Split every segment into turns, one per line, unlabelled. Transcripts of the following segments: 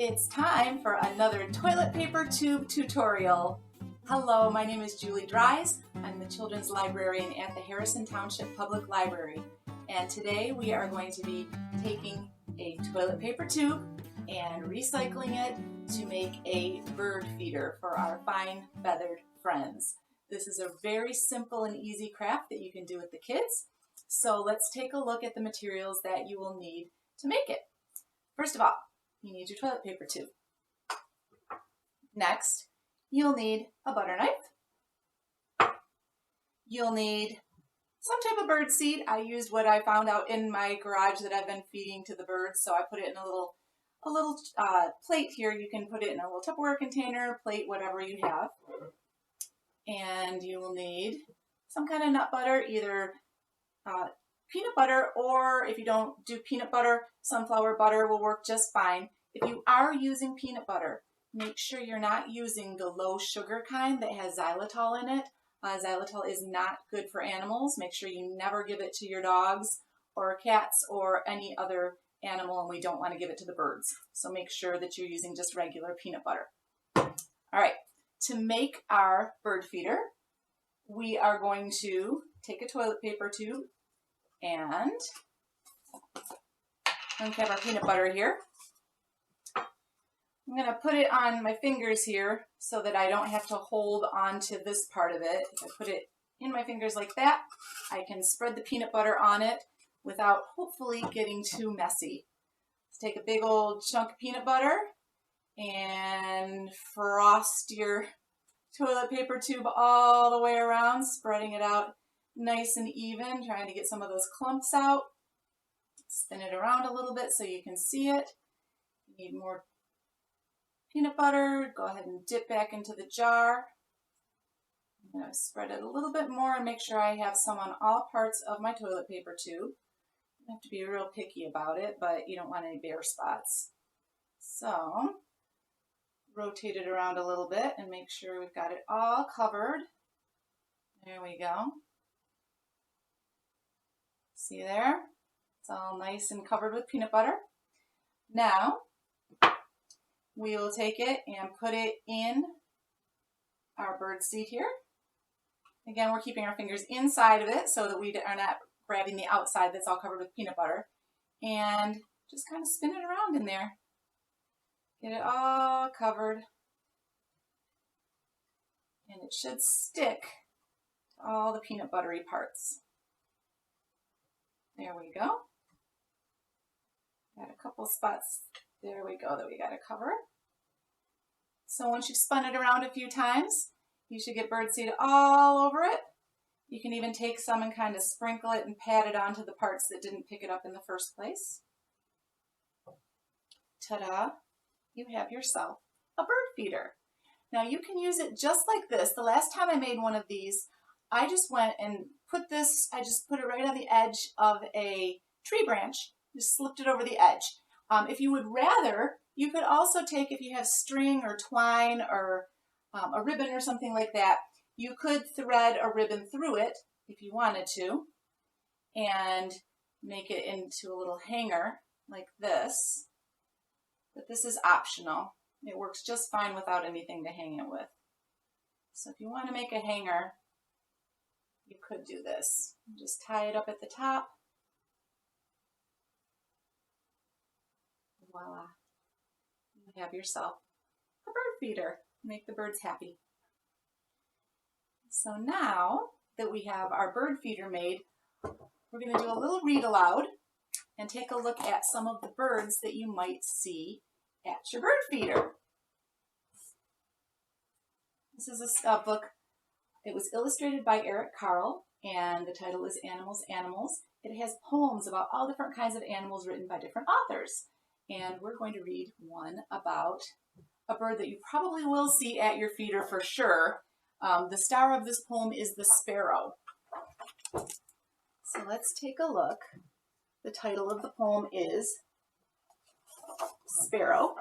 It's time for another toilet paper tube tutorial. Hello, my name is Julie Dries. I'm the children's librarian at the Harrison Township Public Library. And today we are going to be taking a toilet paper tube and recycling it to make a bird feeder for our fine feathered friends. This is a very simple and easy craft that you can do with the kids. So let's take a look at the materials that you will need to make it. First of all, you need your toilet paper tube. Next, you'll need a butter knife. You'll need some type of bird seed. I used what I found out in my garage that I've been feeding to the birds, so I put it in a little plate here. You can put it in a little Tupperware container, plate, whatever you have. And you will need some kind of nut butter, either peanut butter, or if you don't do peanut butter, sunflower butter will work just fine. If you are using peanut butter, make sure you're not using the low sugar kind that has xylitol in it. Xylitol is not good for animals. Make sure you never give it to your dogs or cats or any other animal, and we don't want to give it to the birds. So make sure that you're using just regular peanut butter. All right, to make our bird feeder, we are going to take a toilet paper tube and uncap our peanut butter here. I'm going to put it on my fingers here so that I don't have to hold on to this part of it. If I put it in my fingers like that, I can spread the peanut butter on it without hopefully getting too messy. Let's take a big old chunk of peanut butter and frost your toilet paper tube all the way around, spreading it out nice and even, trying to get some of those clumps out. Spin it around a little bit so you can see it. You need more peanut butter. Go ahead and dip back into the jar. I'm going to spread it a little bit more and make sure I have some on all parts of my toilet paper tube. You have to be real picky about it, but you don't want any bare spots. So rotate it around a little bit and make sure we've got it all covered. There we go. See there? It's all nice and covered with peanut butter. Now, we will take it and put it in our bird seed here. Again, we're keeping our fingers inside of it so that we are not grabbing the outside that's all covered with peanut butter. And just kind of spin it around in there. Get it all covered. And it should stick to all the peanut buttery parts. There we go. Got a couple spots. There we go that we got to cover. So once you've spun it around a few times, you should get birdseed all over it. You can even take some and kind of sprinkle it and pat it onto the parts that didn't pick it up in the first place. Ta-da! You have yourself a bird feeder. Now you can use it just like this. The last time I made one of these, I just went and put it right on the edge of a tree branch, just slipped it over the edge. If you would rather, you could also take, if you have string or twine or a ribbon or something like that, you could thread a ribbon through it if you wanted to and make it into a little hanger like this. But this is optional. It works just fine without anything to hang it with. So if you want to make a hanger, you could do this. Just tie it up at the top. Voila. You have yourself a bird feeder. Make the birds happy. So now that we have our bird feeder made, we're going to do a little read aloud and take a look at some of the birds that you might see at your bird feeder. This is a book. It was illustrated by Eric Carle, and the title is Animals, Animals. It has poems about all different kinds of animals written by different authors. And we're going to read one about a bird that you probably will see at your feeder for sure. The star of this poem is the sparrow. So let's take a look. The title of the poem is Sparrow.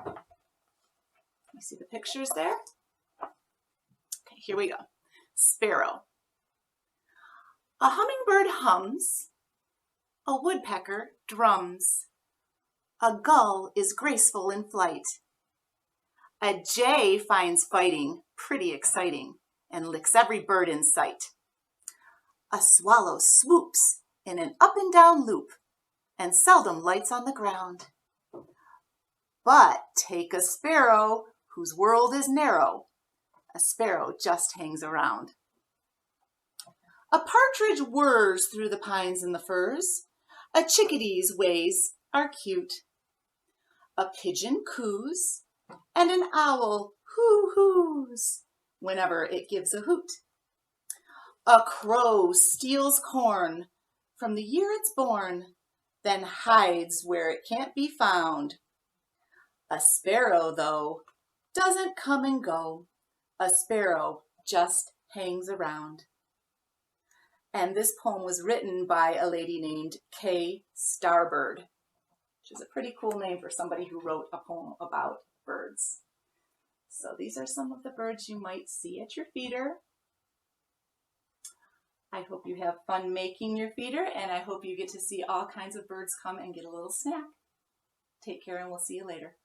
You see the pictures there? Okay, here we go. Sparrow. A hummingbird hums, a woodpecker drums, a gull is graceful in flight, A jay finds fighting pretty exciting and licks every bird in sight. A swallow swoops in an up and down loop and seldom lights on the ground. But take a sparrow whose world is narrow. A sparrow just hangs around. A partridge whirs through the pines and the firs. A chickadee's ways are cute. A pigeon coos, and an owl hoo-hoos whenever it gives a hoot. A crow steals corn from the year it's born, then hides where it can't be found. A sparrow, though, doesn't come and go. A sparrow just hangs around. And this poem was written by a lady named Kay Starbird, which is a pretty cool name for somebody who wrote a poem about birds. So these are some of the birds you might see at your feeder. I hope you have fun making your feeder, and I hope you get to see all kinds of birds come and get a little snack. Take care, and we'll see you later.